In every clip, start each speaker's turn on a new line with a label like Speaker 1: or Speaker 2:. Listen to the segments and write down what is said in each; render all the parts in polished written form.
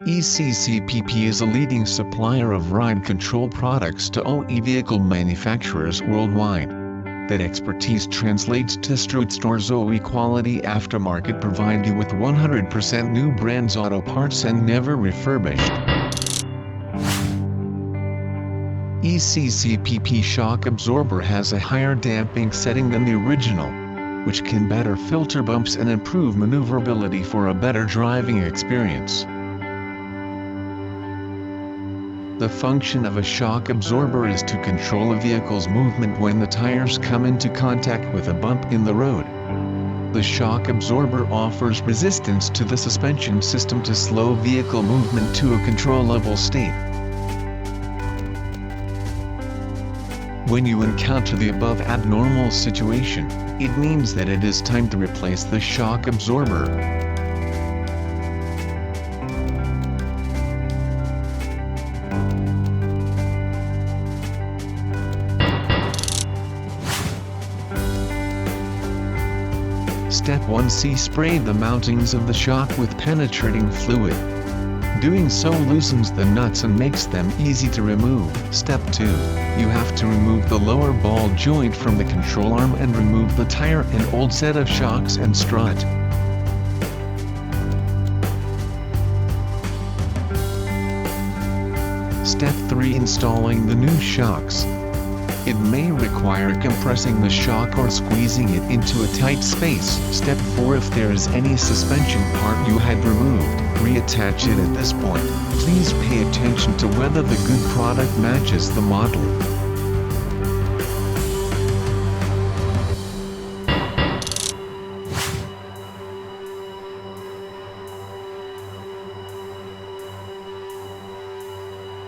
Speaker 1: ECCPP is a leading supplier of ride control products to OE vehicle manufacturers worldwide. That expertise translates to Street Store's OE quality aftermarket, provide you with 100% new brands auto parts and never refurbished. ECCPP shock absorber has a higher damping setting than the original, which can better filter bumps and improve maneuverability for a better driving experience. The function of a shock absorber is to control a vehicle's movement when the tires come into contact with a bump in the road. The shock absorber offers resistance to the suspension system to slow vehicle movement to a controllable state. When you encounter the above abnormal situation, it means that it is time to replace the shock absorber. Step 1C. Spray the mountings of the shock with penetrating fluid. Doing so loosens the nuts and makes them easy to remove. Step 2. You have to remove the lower ball joint from the control arm and remove the tire and old set of shocks and strut. Step 3. Installing the new shocks. It may require compressing the shock or squeezing it into a tight space. Step 4. If there is any suspension part you had removed, reattach it at this point. Please pay attention to whether the good product matches the model.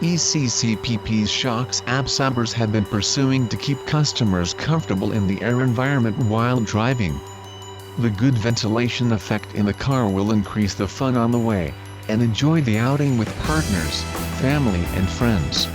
Speaker 1: ECCPP's shocks absorbers have been pursuing to keep customers comfortable in the air environment while driving. The good ventilation effect in the car will increase the fun on the way, and enjoy the outing with partners, family and friends.